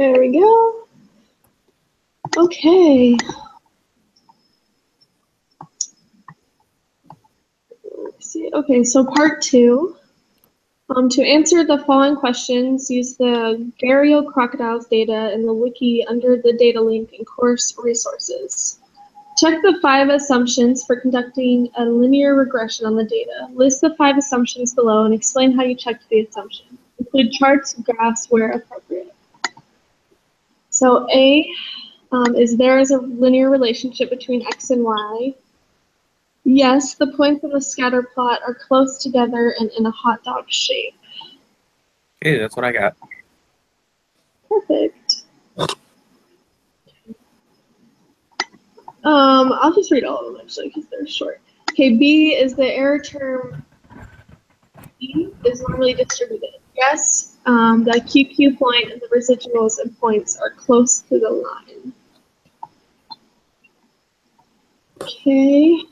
There we go. Okay. Let's see. Okay, so part 2. To answer the following questions, use the gharial crocodiles data in the wiki under the data link in course resources. Check the 5 assumptions for conducting a linear regression on the data. List the 5 assumptions below and explain how you checked the assumption. Include charts, graphs where appropriate. So A is there is a linear relationship between X and Y. Yes, the points in the scatter plot are close together and in a hot dog shape. Okay, that's what I got. Perfect. I'll just read all of them actually because they're short. Okay, B is the error term E is normally distributed. Yes, the QQ point and the residuals and points are close to the line. Okay,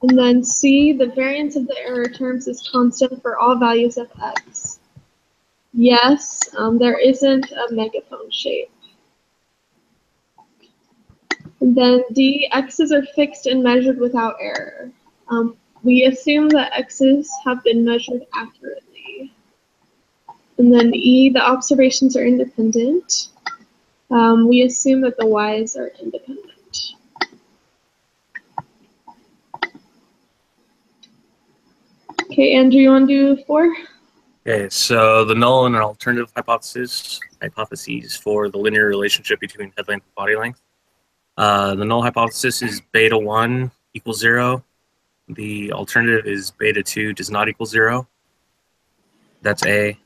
and then C, the variance of the error terms is constant for all values of X. Yes, there isn't a megaphone shape. And then D, X's are fixed and measured without error. We assume that X's have been measured accurately. And then E, the observations are independent. We assume that the Y's are independent. Okay, Andrew, you want to do 4? Okay, so the null and alternative hypotheses for the linear relationship between head length and body length. The null hypothesis is beta 1 equals 0. The alternative is beta 2 does not equal 0. That's A.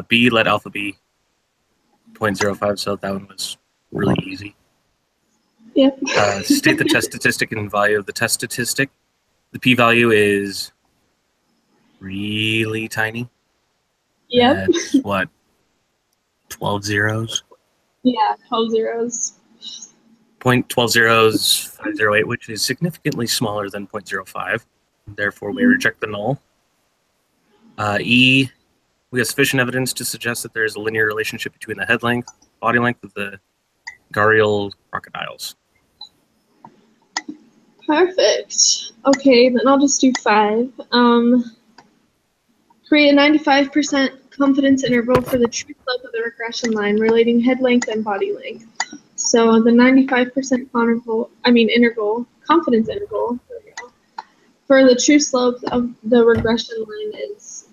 B, let alpha be 0.05, so that one was really easy. Yep. State the test statistic and value of the test statistic. The p-value is really tiny. Yep. That's what, 12 zeros? Yeah, 12 zeros. 0.12 zeros 508, which is significantly smaller than 0.05. Therefore, we reject the null. E, we have sufficient evidence to suggest that there is a linear relationship between the head length, body length of the gharial crocodiles. Perfect. Okay, then I'll just do 5. Create a 95% confidence interval for the true slope of the regression line relating head length and body length. So the 95% confidence interval for the true slope of the regression line is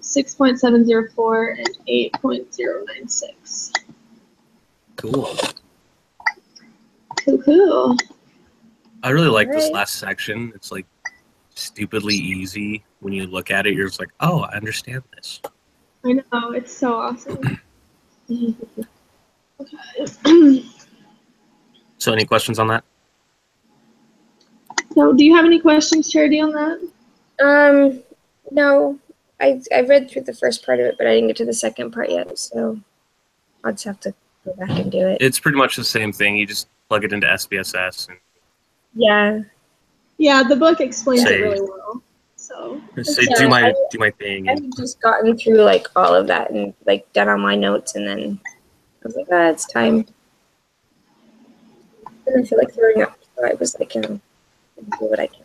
6.704 and 8.096. Cool. Cool. I really like this last section. It's like stupidly easy. When you look at it, you're just like, oh, I understand this. I know, it's so awesome. Okay. So any questions on that? So do you have any questions, Charity, on that? No. I read through the first part of it, but I didn't get to the second part yet, so I'll just have to go back and do it. It's pretty much the same thing. You just plug it into SPSS. And Yeah, the book explains it really well. So do my thing. I've just gotten through like all of that and like done all my notes, and then I was like, it's time. I didn't feel like throwing up, so I was like, do what I can.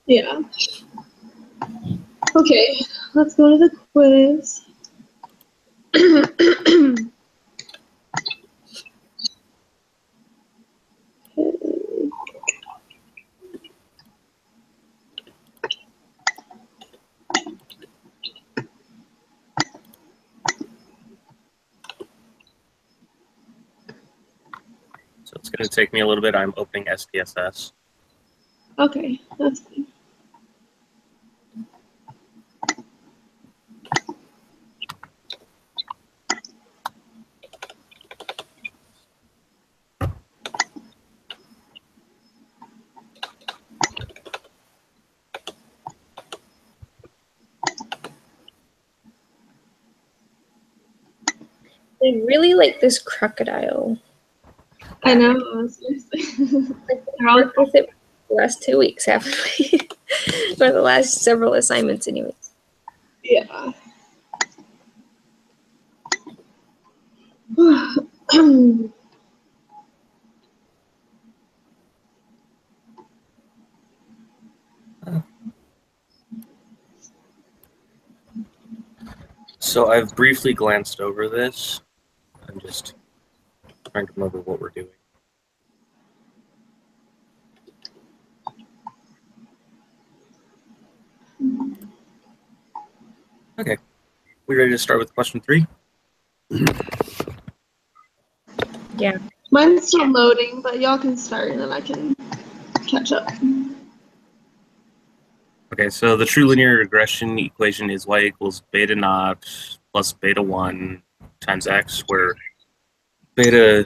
Yeah. Okay, let's go to the quiz. So it's going to take me a little bit. I'm opening SPSS. Okay, that's fine. I really like this crocodile. I know. I'll work with it the last 2 weeks, haven't we? Or the last several assignments, anyways. Yeah. So I've briefly glanced over this. I'm just trying to remember what we're doing. Okay, we ready to start with question 3? Yeah. Mine's still loading, but y'all can start and then I can catch up. Okay, so the true linear regression equation is y equals beta naught plus beta 1 times x, where beta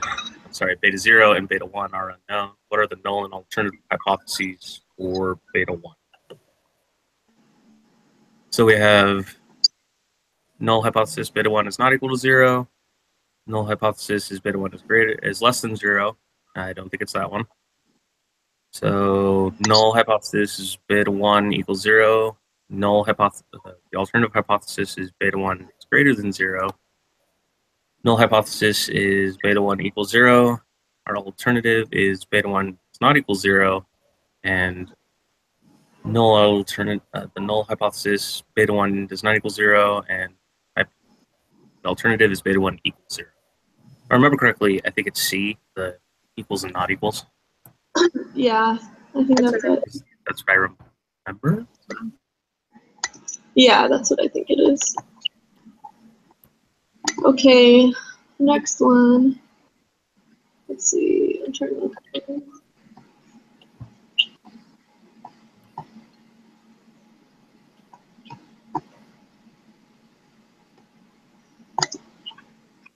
0 and beta 1 are unknown. What are the null and alternative hypotheses for beta 1? So we have null hypothesis beta 1 is not equal to 0. Null hypothesis is beta 1 is less than 0. I don't think it's that one. So null hypothesis is beta 1 equals 0. Null hypothesis, the alternative hypothesis is beta 1 is greater than 0. Null hypothesis is beta 1 equals 0. Our alternative is beta 1 is not equal 0. And the null hypothesis beta 1 does not equal 0. And the alternative is beta 1 equals 0. If I remember correctly, I think it's C, the equals and not equals. Yeah, I think that's it. That's what I remember. Yeah, that's what I think it is. Okay, next one. Let's see. I'm trying to look at it.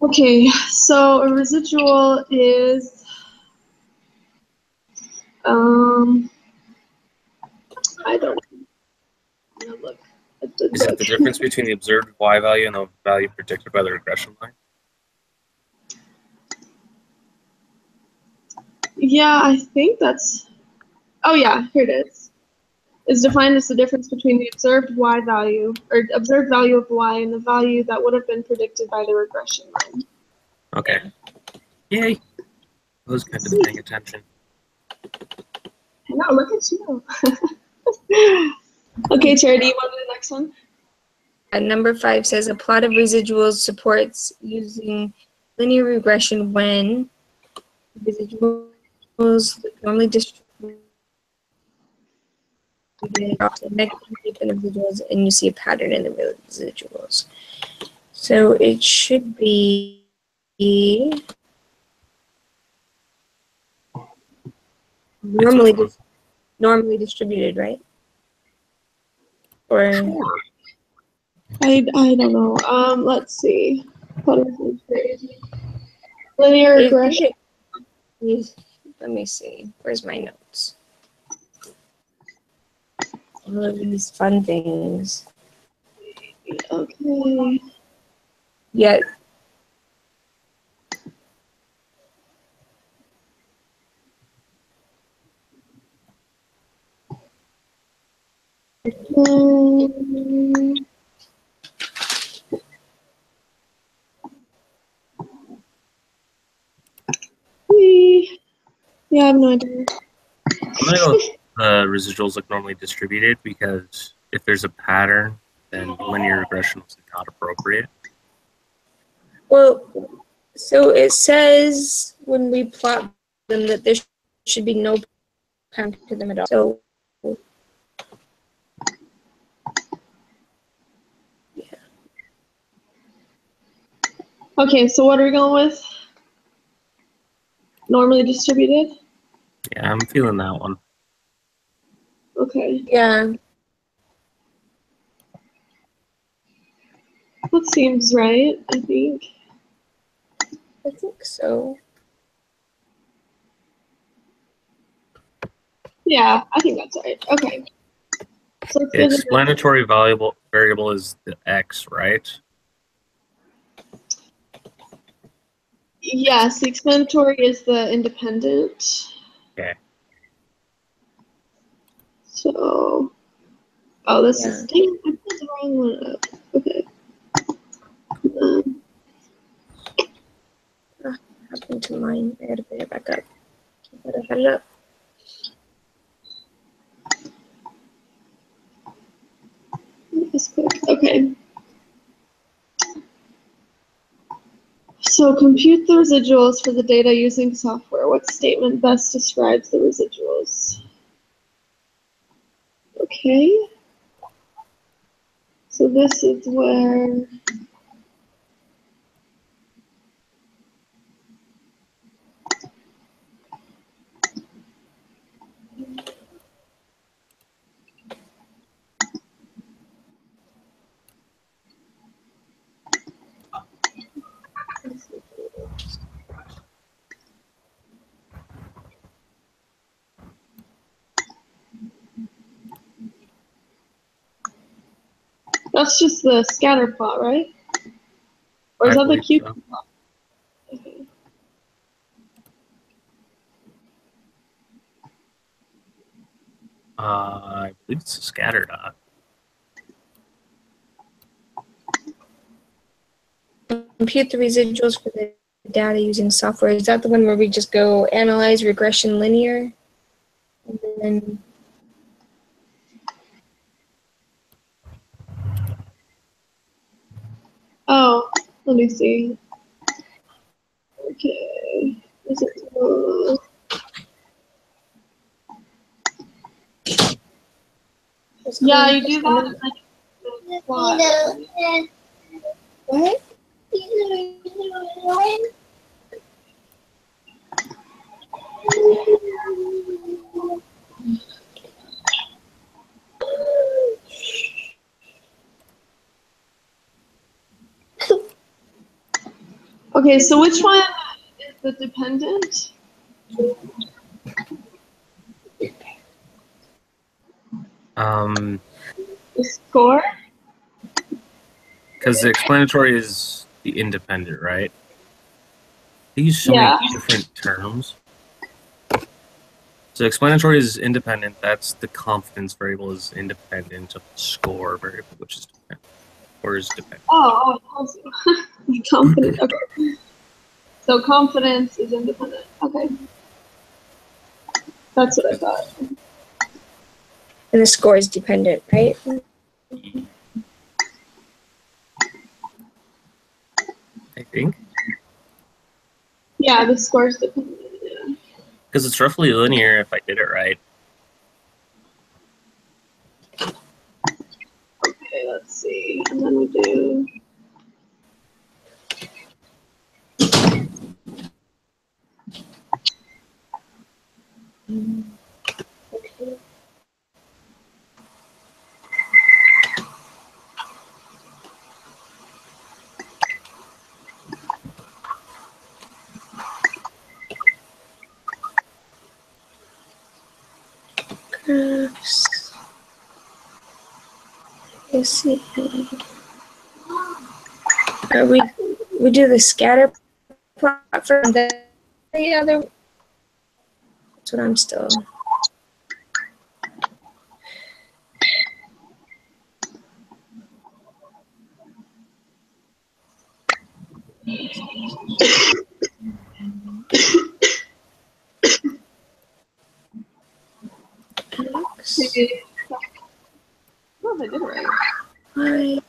Okay, so a residual is I don't know. I'm gonna look at the Is it the difference between the observed y value and the value predicted by the regression line? Yeah, I think that's. Oh yeah, here it is. Is defined as the difference between the observed y value or observed value of y and the value that would have been predicted by the regression line. Okay. Yay. I was kind of paying attention. No, look at you. Okay, Charity, you want to do the next one? Number 5 says a plot of residuals supports using linear regression when residuals normally distributed negative individuals and you see a pattern in the residuals. So it should be normally distributed, right? Or Sure. I don't know. Let's see. Linear regression. Let me see. Where's my notes? All of these fun things. Okay. Yeah. Yeah, I have no idea. I'm gonna go with residuals look normally distributed because if there's a pattern, then linear regression is not appropriate. Well, so it says when we plot them that there should be no pattern to them at all. So yeah. Okay, so what are we going with? Normally distributed? Yeah, I'm feeling that one. Okay. Yeah. That seems right, I think. I think so. Yeah, I think that's right. Okay. So let's The go to the- explanatory variable is the x, right? Yes, the explanatory is the independent. Okay. So, oh, this is, dang, I put the wrong one up. Okay. happened to mine? I gotta put it back up. I had it up. Okay. So compute the residuals for the data using software. What statement best describes the residuals? Okay. So this is where that's just the scatter plot, right? Or is I that the believe Q so. plot? Okay. I believe it's a scatter dot. Compute the residuals for the data using software. Is that the one where we just go analyze regression linear? And then Oh, let me see. Okay. Is it? Yeah, you do that in like the plot. Right? What? Okay, so which one is the dependent? The score? Because the explanatory is the independent, right? They use so Yeah. many different terms. So explanatory is independent. That's the confidence variable is independent of the score variable, which is dependent. Or is dependent. Oh, it tells you. Confidence. Okay. So confidence is independent. Okay. That's what I thought. And the score is dependent, right? I think. Yeah, the score is dependent. Yeah. Because it's roughly linear if I did it right. Okay, let's see. And then we do. Graphs. Let's see. We do the scatter plot for the other. That's what I'm still. Okay. Oh, I did it right. Y.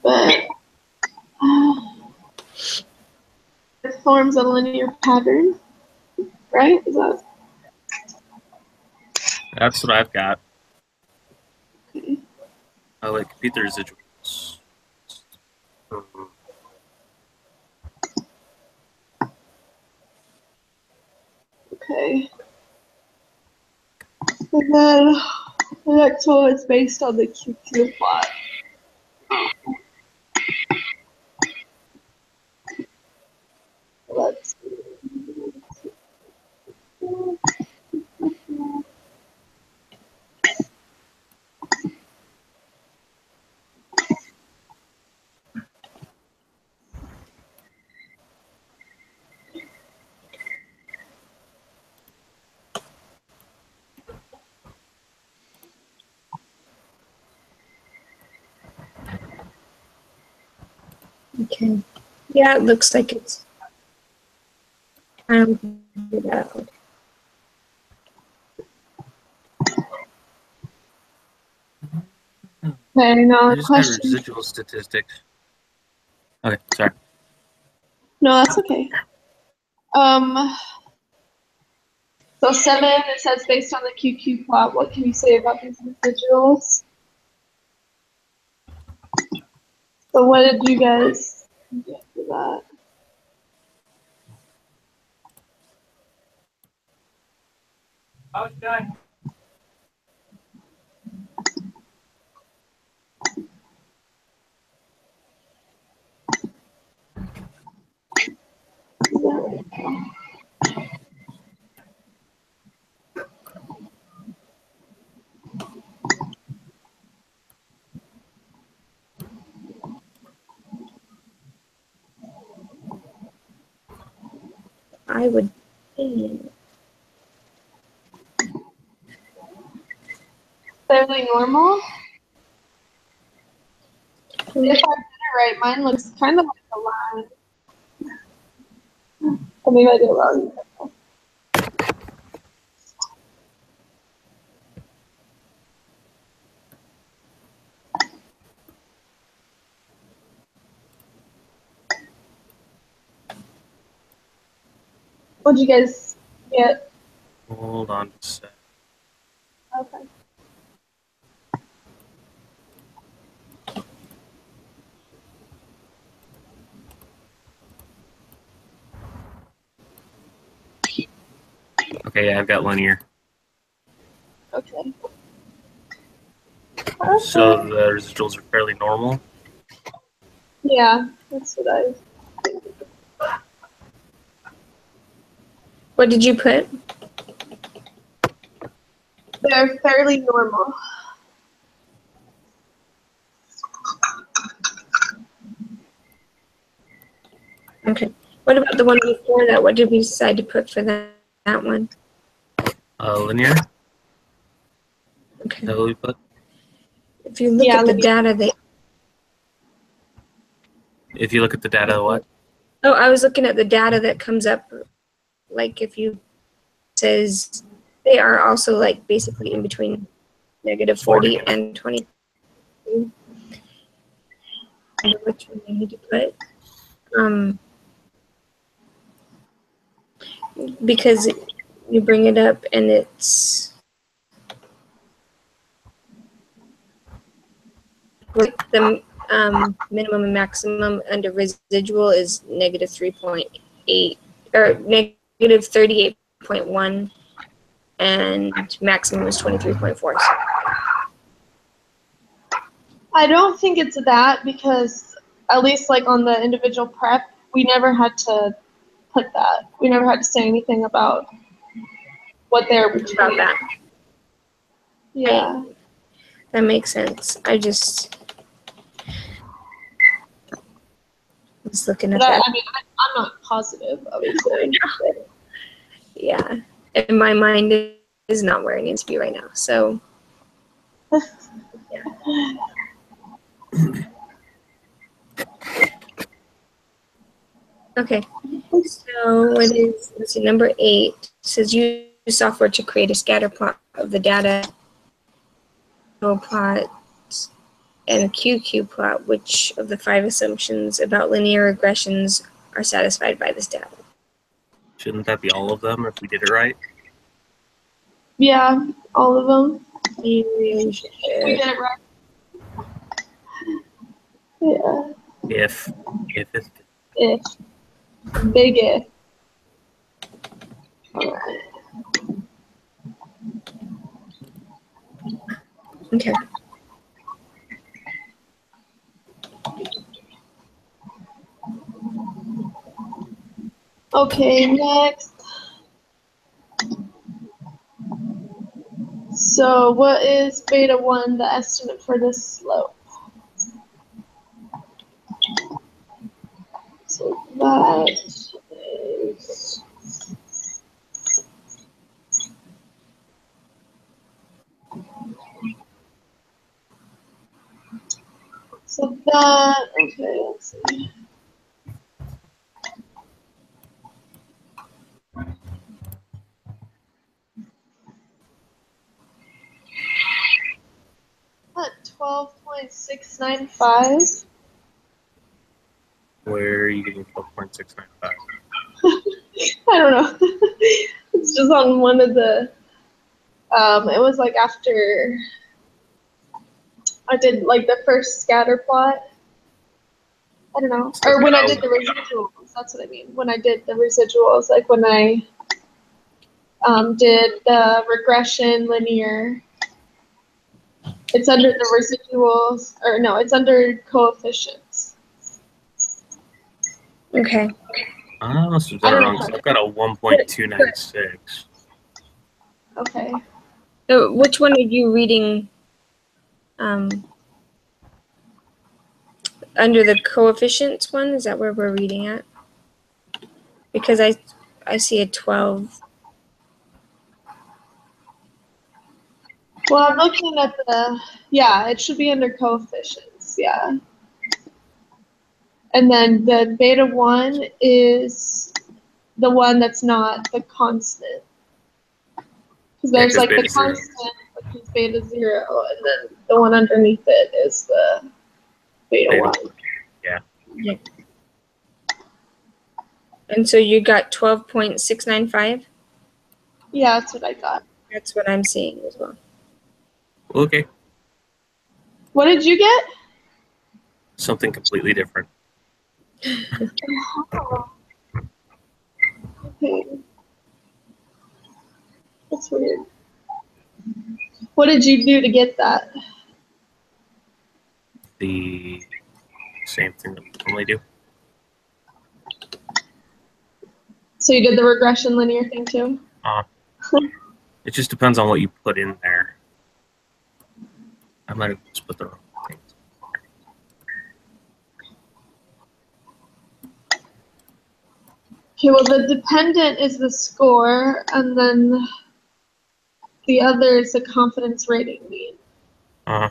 But it forms a linear pattern, right? Is that That's what I've got. okay? I like compute the residuals. Okay. And then the next one is based on the Q2 plot. Let's see. Okay. Yeah, it looks like it's. I don't do that. Okay, now I a just got question. residual statistics. Okay, sorry. No, that's okay. So 7, it says based on the QQ plot, what can you say about these residuals? So what did you guys get for that? I would think. Fairly normal? If I did it right, mine looks kind of like a line. Or maybe I did it wrong. What'd you guys get? Hold on a sec. Okay. Okay, yeah, I've got linear. Okay. So the residuals are fairly normal. Yeah, that's what I. What did you put? They're fairly normal. Okay. What about the one before that? What did we decide to put for that one? Linear. Okay. Is that what we put? If you look Yeah, at the linear. data, they. If you look at the data, what? Oh, I was looking at the data that comes up. Like if you says they are also like basically in between -40 and 20. Which one you need to put? Because you bring it up and it's like the minimum and maximum under residual is -3.8 or -38.1 and maximum is 23.4. I don't think it's that because at least like on the individual prep, we never had to put that. We never had to say anything about what they're between. About that. Yeah. That makes sense. I just was looking at But that. I mean, I'm not positive, obviously. But Yeah. And my mind is not where it needs to be right now. So, yeah. Okay. So what is, let's see, number 8 says use software to create a scatter plot of the data, plot, and a QQ plot. Which of the 5 assumptions about linear regressions are satisfied by this data? Shouldn't that be all of them if we did it right? yeah, all of them. We We did it right. Yeah. If it's If. Big if. Alright. Okay. Okay, next. So what is beta 1, the estimate for this slope? So that is okay, let's see. 12.695. Where are you getting 12.695? I don't know. It's just on one of the, it was like after I did like the first scatter plot. I don't know. Or when I did the residuals, that's what I mean. When I did the residuals, like when I did the regression linear, it's under the residuals, or no, it's under coefficients. Okay. I must have done it wrong, 'cause I've got a 1.296. Okay. So which one are you reading? Under the coefficients one, is that where we're reading at? Because I see a 12. Well, I'm looking at the, yeah, it should be under coefficients, yeah. And then the beta 1 is the one that's not the constant. Because there's like the constant, which is beta 0, and then the one underneath it is the beta 1. Yeah. Yeah. And so you got 12.695? Yeah, that's what I got. That's what I'm seeing as well. Okay. What did you get? Something completely different. Okay. That's weird. What did you do to get that? The same thing that we normally do. So you did the regression linear thing too? It just depends on what you put in there. I might have just put the wrong thing. Okay, well the dependent is the score, and then the other is the confidence rating mean. Uh-huh.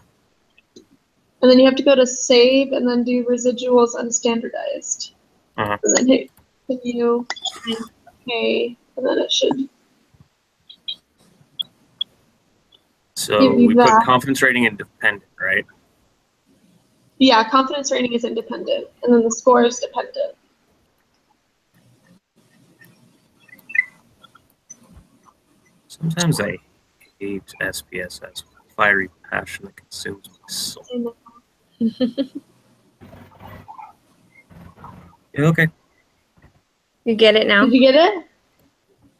And then you have to go to save and then do residuals unstandardized. Uh-huh. And then hit continue, okay, and then it should. So Give you we that. put confidence rating and dependent, right? Yeah, confidence rating is independent, and then the score is dependent. Sometimes I hate SPSS. Fiery passion that consumes my soul. Yeah, okay. You get it now? Did you get it?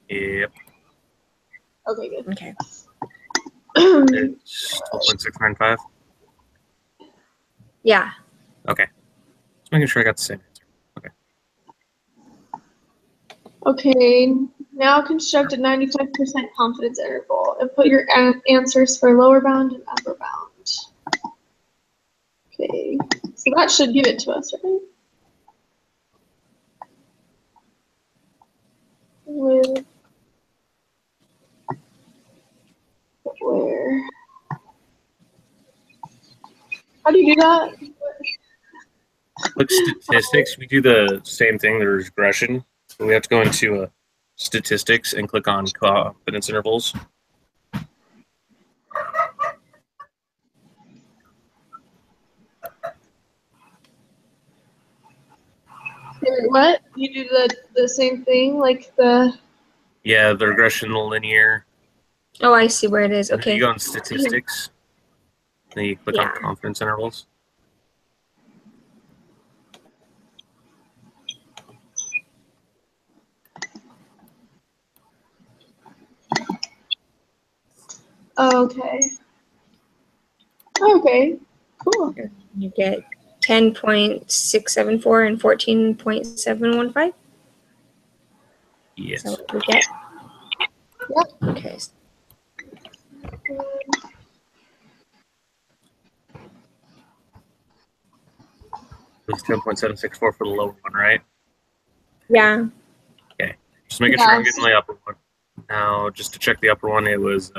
Yep. Okay, good. Okay. It's 12.695. Yeah. Okay. Just making sure I got the same answer. Okay. Okay, now construct a 95% confidence interval and put your answers for lower bound and upper bound. Okay, so that should give it to us, right? With where? How do you do that? Click statistics. We do the same thing, the regression. So we have to go into statistics and click on confidence intervals. What? You do the same thing, like the. Yeah, the regression, the linear. Oh, I see where it is. And then Okay. you go on statistics. Then you click on Yeah. confidence intervals. Okay. Okay. Cool. You get 10.674 and 14.715. Yes. Is that what we get? Yep. Okay. It was 10.764 for the lower one, right? Yeah. Okay. Just making sure I'm getting the upper one. Now, just to check the upper one, it was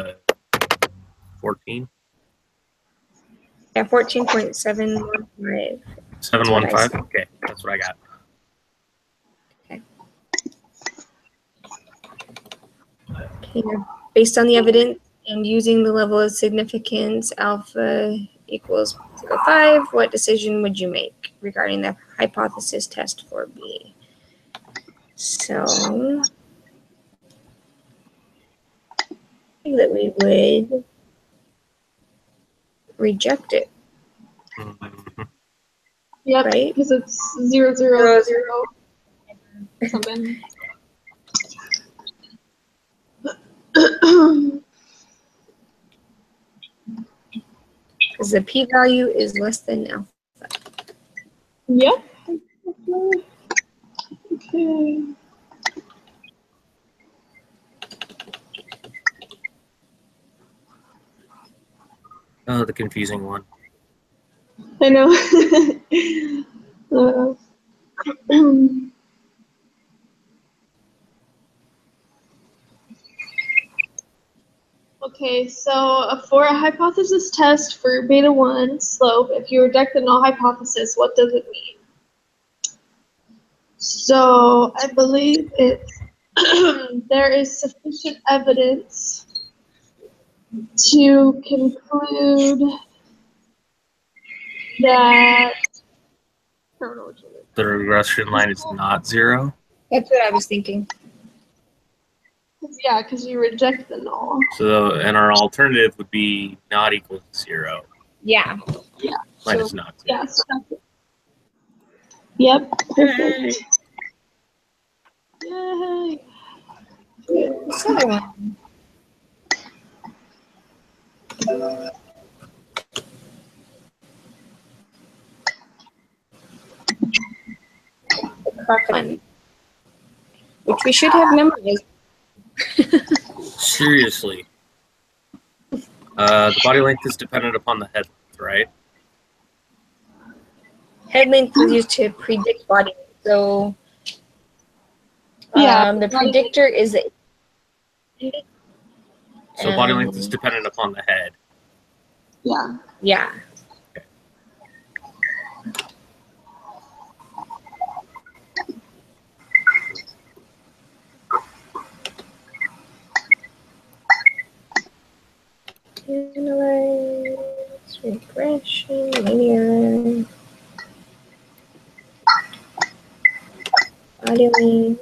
14. Yeah, 14.715. 715? Okay, that's what I got. Okay. Based on the evidence and using the level of significance, alpha equals 0.05, what decision would you make regarding the hypothesis test for B? So I think that we would reject it, Mhm. Yep, right? because it's 0, 0, 0 something. Because the p-value is less than alpha. Yep. Okay. Oh, the confusing one. I know. Okay, so for a hypothesis test for beta 1 slope, if you reject the null hypothesis, what does it mean? So I believe it's there is sufficient evidence to conclude that I don't know what you mean. The regression line is not 0. That's what I was thinking. Yeah, because you reject the null. So, and our alternative would be not equal to 0. Yeah. Minus So, not 0. Yeah, so that's it. Yep, perfect. Yay. this other one. The croc one, which we should have memorized. Seriously. The body length is dependent upon the head length, right? Head length is used to predict body weight. So Yeah, the predictor is the So body length is dependent upon the head. yeah. yeah. Analyze, regression, linear, body length.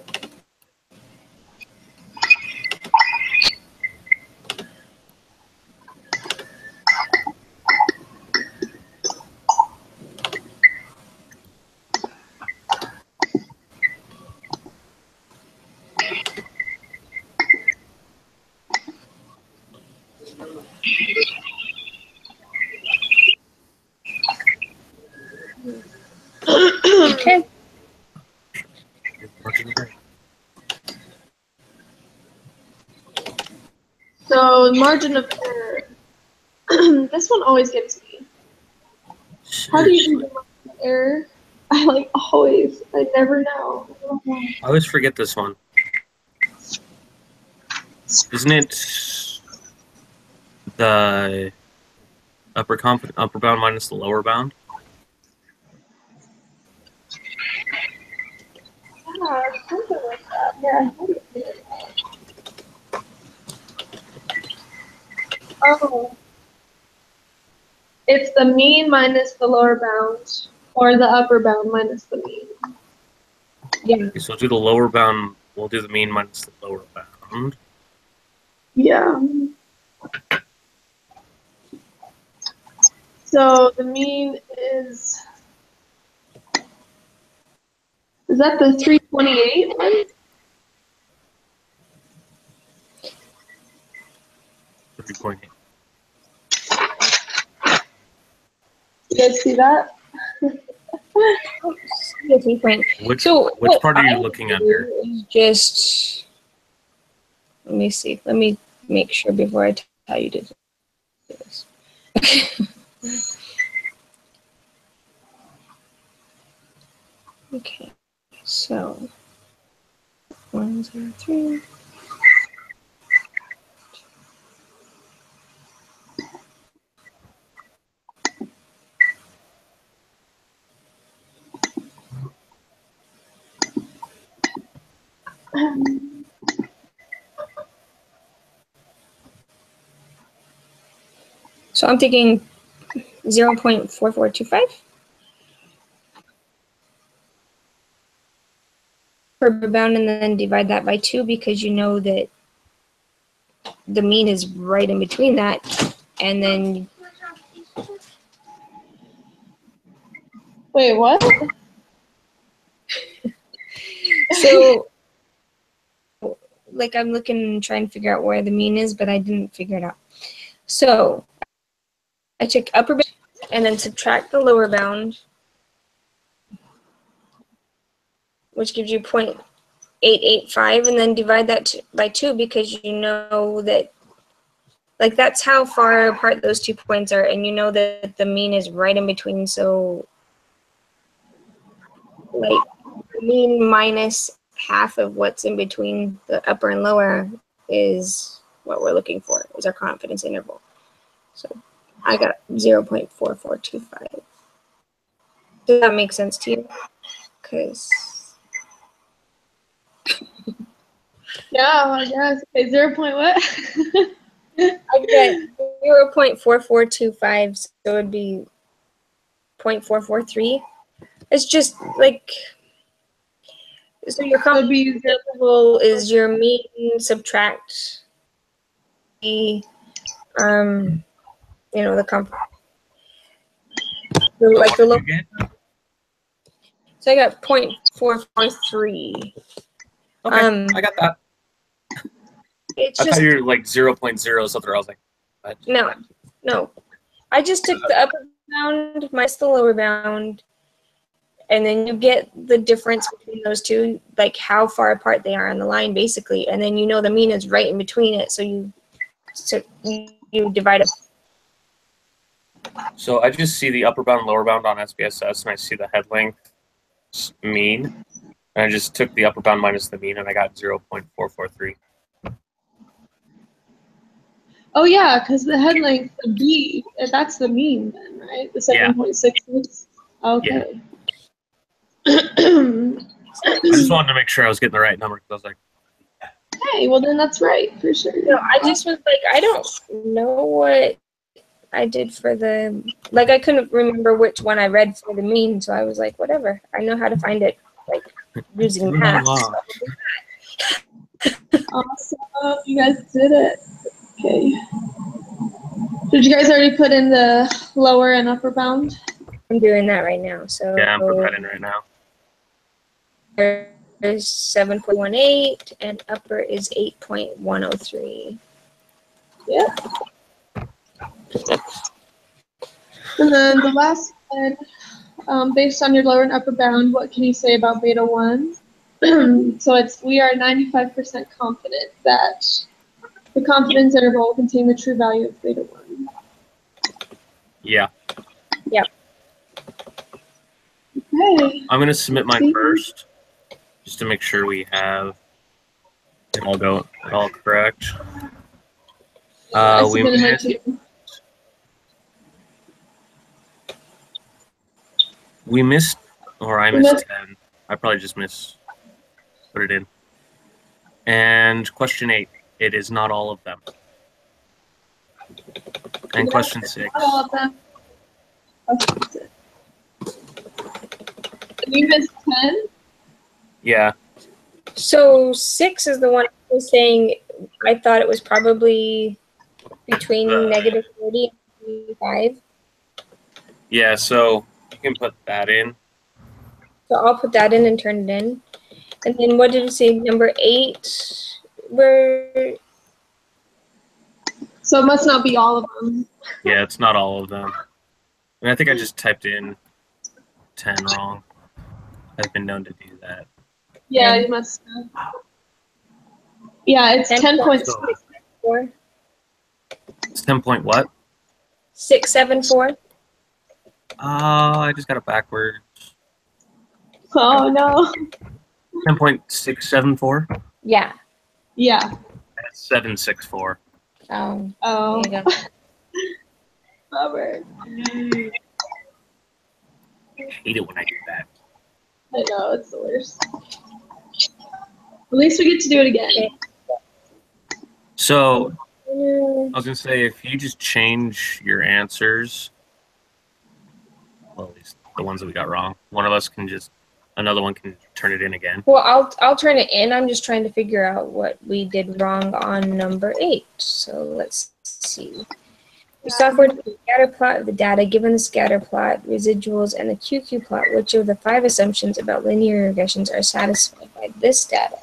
Okay. So margin of error. This one always gets me. How do you do the margin of error? I never know. I always forget this one. Isn't it the upper bound minus the lower bound? Yeah, something like that. Yeah. Oh. It's the mean minus the lower bound, or the upper bound minus the mean. Yeah. Okay, so we'll do the lower bound. We'll do the mean minus the lower bound. Yeah. So the mean is that the 328 one? 3.8. You guys see that? Which what part are you I looking do at here? is just let me see. Let me make sure before I tell you to do this. Okay, so 103. So I'm thinking 0.4425 per bound, and then divide that by 2 because you know that the mean is right in between that, and then Wait, what? so like I'm looking and trying to figure out where the mean is, but I didn't figure it out. So I took upper bound and then subtract the lower bound, which gives you 0.885, and then divide that by 2 because you know that, like, that's how far apart those 2 points are, and you know that the mean is right in between. So like the mean minus half of what's in between the upper and lower is what we're looking for, is our confidence interval. So I got 0.4425. Does that make sense to you? Because Yeah, I guess. Okay, 0. What? I get 0.4425, so it would be 0.443. It's just like, so your It'll be confidence interval is your mean subtract the you know, the like the low. So I got 0.443. Okay, I got that. It's I just thought you were like 0.0 something. I was like, what? no. I just took the upper bound minus the lower bound, and then you get the difference between those two, like how far apart they are on the line, basically, and then you know the mean is right in between it, so you divide it. So I just see the upper bound and lower bound on SPSS, and I see the head length mean, and I just took the upper bound minus the mean, and I got 0.443. Oh yeah, because the head length, the B, that's the mean then, right? The 7.66. Okay. I just wanted to make sure I was getting the right number, because I was like, Hey, well then that's right, for sure. No, I just was like, I don't know what I did for the, like, I couldn't remember which one I read for the mean, so I was like, whatever. I know how to find it, like, using math. So. Awesome, you guys did it. Okay. Did you guys already put in the lower and upper bound? I'm doing that right now. So yeah, I'm putting that in right now. There's 7.18 and upper is 8.103. Yeah. And then the last one, based on your lower and upper bound, what can you say about beta 1? So we are 95% confident that the confidence interval will contain the true value of beta 1. Yeah. Yep. Okay. I'm going to submit mine first, just to make sure we have it all correct. We missed, or I missed 10. I probably just put it in. And question 8, it is not all of them. And question 6. Not all of them. You missed 10? Yeah. So 6 is the one I was saying I thought it was probably between -40 and 35. Yeah, so you can put that in. So I'll put that in and turn it in. And then what did it say? Number 8? Where? So it must not be all of them. Yeah, it's not all of them. And I think I just typed in 10 wrong. I've been known to do that. Yeah, you must have. Yeah, it's 10.64. It's 10 point what? 674. I just got it backwards. Oh no. 10.674? Yeah. Yeah. That's 764. Oh. There you go. Robert. I hate it when I do that. I know, it's the worst. At least we get to do it again. So, I was going to say, if you just change your answers well, at least the ones that we got wrong. One of us can another one can turn it in again. Well, I'll turn it in. I'm just trying to figure out what we did wrong on number 8. So let's see. The software to the scatter plot of the data given the scatter plot, residuals, and the QQ plot. Which of the 5 assumptions about linear regressions are satisfied by this data?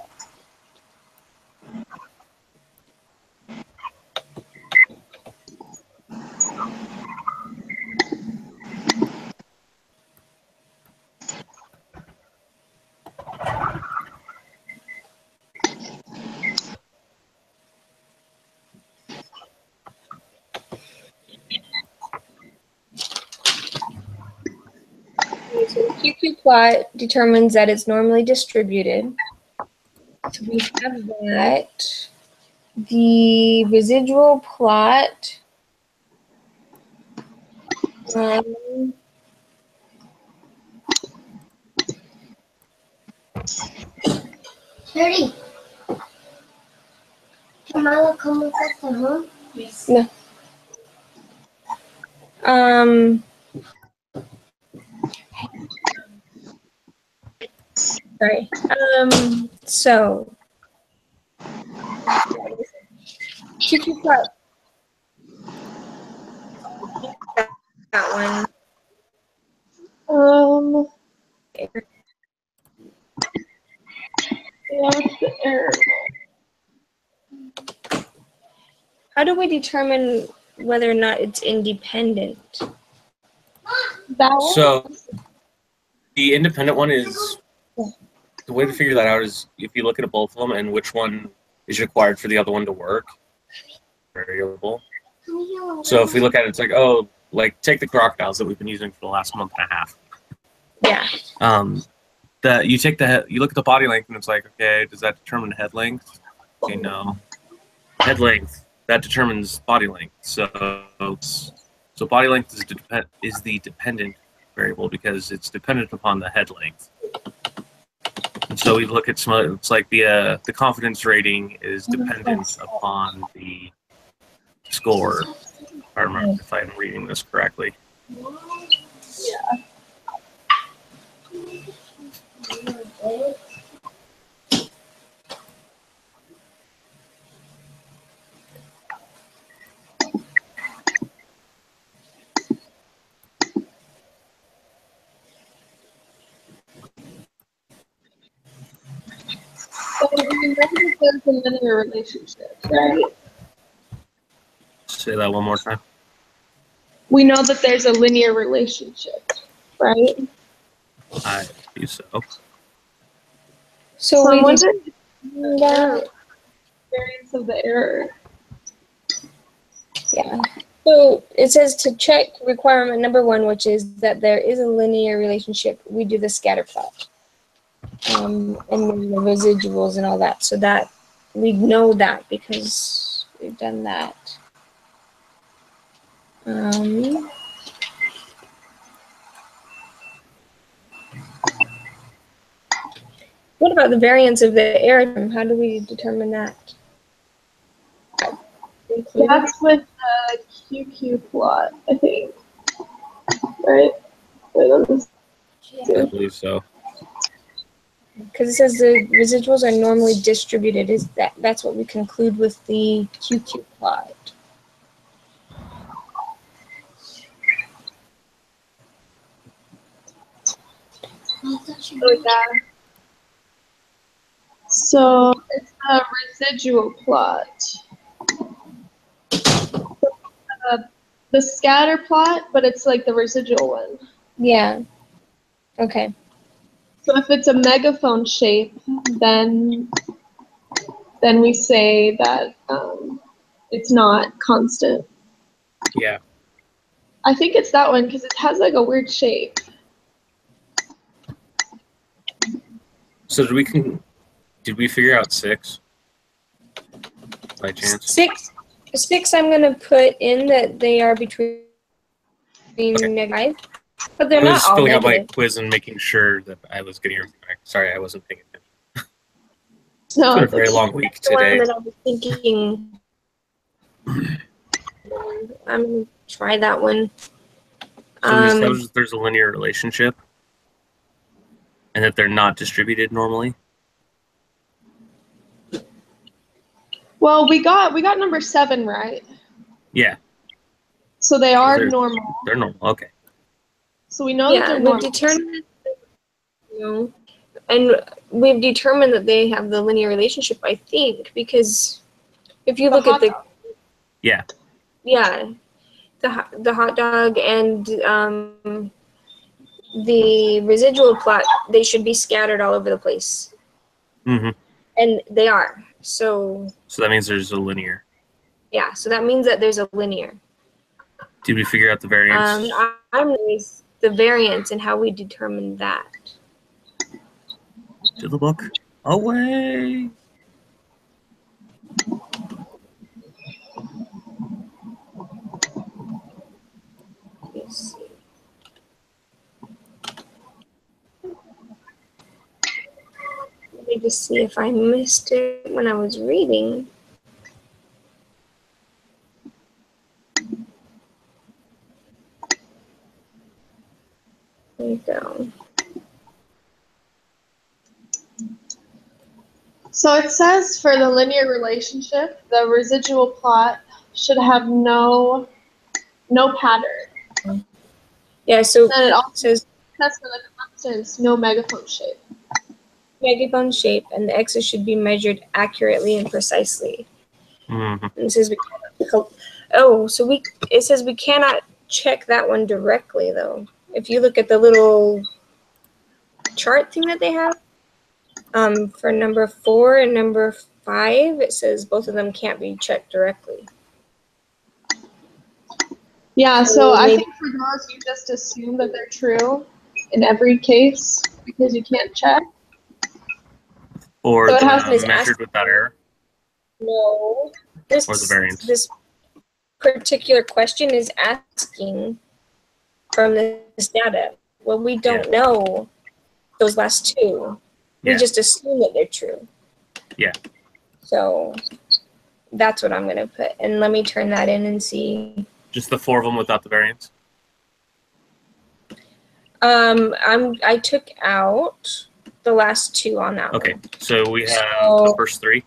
So the QQ plot determines that it's normally distributed. So we have that. The residual plot. 30. Tomorrow come with us to home? Yes. No. Sorry. So QQ plot. That one. Yeah, what's the error? How do we determine whether or not it's independent? That one? So the independent one is, the way to figure that out is if you look at both of them and which one is required for the other one to work. Variable. So if we look at it, it's like, oh, like take the crocodiles that we've been using for the last month and a half. Yeah. You take the head, you look at the body length and it's like, okay, does that determine head length? Okay, no. Head length, that determines body length. So body length is the dependent variable because it's dependent upon the head length. And so we look at some, it's like the confidence rating is dependent upon the score. I remember if I'm reading this correctly. Yeah. So we know that there's a linear relationship, right? Say that one more time. We know that there's a linear relationship, right? I believe so. So I'm we wondering that. variance of the error. Yeah. So it says to check requirement number 1, which is that there is a linear relationship. We do the scatter plot. And then the residuals and all that. So that we know that because we've done that. What about the variance of the error term? How do we determine that? That's with the QQ plot, I think. Right? Wait, let me see. I believe so. Because it says the residuals are normally distributed. That's what we conclude with the QQ plot. So it's a residual plot. The scatter plot, but it's like the residual one. Yeah. Okay. So if it's a megaphone shape, then we say that it's not constant. Yeah. I think it's that one because it has like a weird shape. So did we figure out 6 by chance? 6 I'm going to put in that they are between negative, but they're I was not just all filling out my negative. quiz and making sure that I was getting everything right. Sorry, I wasn't paying attention. No, It's been a very long week The one today. that I was thinking. I'm going to try that one. So we established that there's a linear relationship and that they're not distributed normally. Well, we got number 7 right. Yeah, So they are they're- normal. they're normal. Okay. So we know that they're we've normal. determined, and we've determined that they have the linear relationship, I think, because if you look at the Yeah. the hot dog and the residual plot, they should be scattered all over the place, Mm-hmm. and they are. So So that means there's a linear. yeah, so that means that there's a linear. Did we figure out the variance? I'm with the variance and how we determine that. To the book. Away. Let's see. Let me just see if I missed it when I was reading. There you go. So it says for the linear relationship, the residual plot should have no pattern. Yeah, so And it also says says for the constants, no megaphone shape. megaphone shape, and the x's should be measured accurately and precisely. Mm-hmm. And it says it says we cannot check that one directly though. If you look at the little chart thing that they have, for number 4 and number 5, it says both of them can't be checked directly. Yeah, so So I maybe- think for those, you just assume that they're true in every case because you can't check. Or So it the has to be measured asked- without error. No, Or the variance. This particular question is asking from this data. Well, we don't know those last 2. We Yeah. just assume that they're true. Yeah. So that's what I'm going to put. And let me turn that in and see. Just the 4 of them without the variance. I took out the last 2 on that Okay. one. So we have So- the first 3.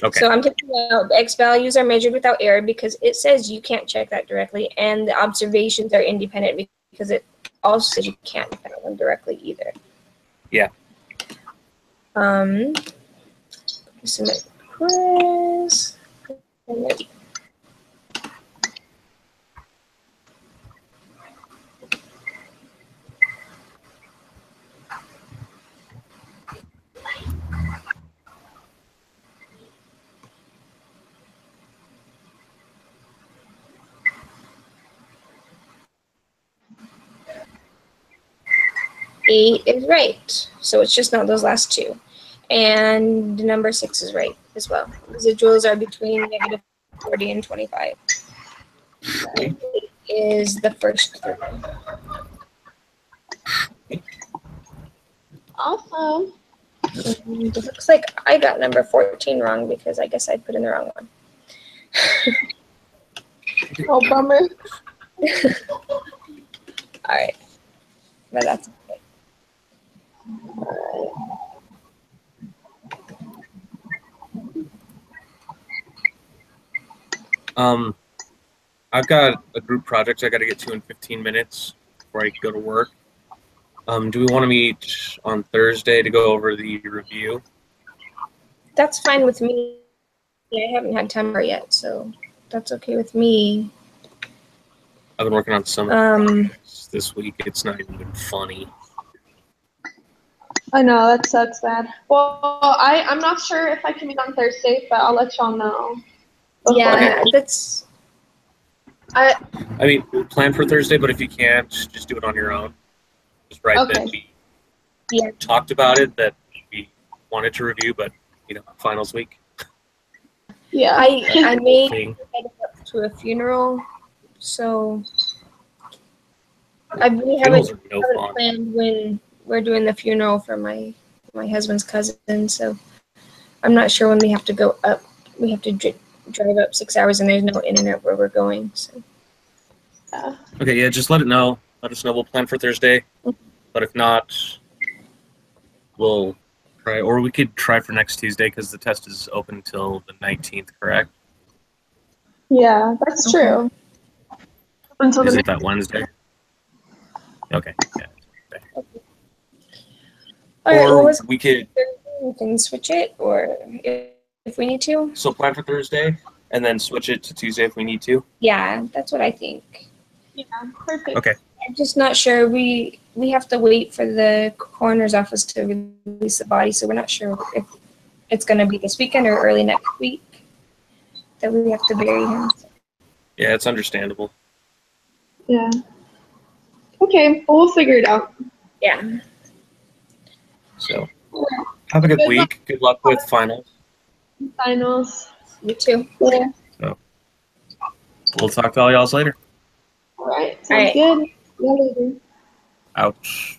Okay. So I'm taking out the X values are measured without error because it says you can't check that directly, and the observations are independent because it also says you can't check them directly either. Yeah. Submit quiz. Eight is right, so it's just not those last 2. And number 6 is right as well. Residuals are between -40 and 25. Eight is the first 3. Awesome. And it looks like I got number 14 wrong because I guess I put in the wrong one. Oh, bummer. All right, but that's okay. I've got a group project I got to get to in 15 minutes before I go to work. Do we want to meet on Thursday to go over the review? That's fine with me. I haven't had time yet, so that's okay with me. I've been working on some this week. It's not even funny. I know, that sucks bad. Well, I'm not sure if I can meet on Thursday, but I'll let y'all know. Yeah, that's. I mean, we'll plan for Thursday, but if you can't, just do it on your own. Just write that Okay. Yeah. talked about it, that we wanted to review, but, finals week. Yeah. I may Thing. head up to a funeral, so we haven't Funerals are no fun. planned when we're doing the funeral for my husband's cousin, so I'm not sure when we have to go up. We have to drive up 6 hours, and there's no internet where we're going. So Yeah. Okay, yeah, just let it know. Let us know. We'll plan for Thursday. But if not, we'll try, or we could try for next Tuesday because the test is open until the 19th, correct? Yeah, that's true. Until Is the it that Wednesday? Okay, yeah. All right, Or what was we could, we can switch it, or if we need to. so plan for Thursday and then switch it to Tuesday if we need to. Yeah, that's what I think. Yeah, perfect. Okay. I'm just not sure. We have to wait for the coroner's office to release the body, so we're not sure if it's going to be this weekend or early next week that we have to bury him. Yeah, it's understandable. Yeah. Okay, well, we'll figure it out. Yeah. So have a good week. Good luck with finals. Finals. You too. Yeah. We'll talk to all y'all later. All right. Sounds All right. good. See you later. Ouch.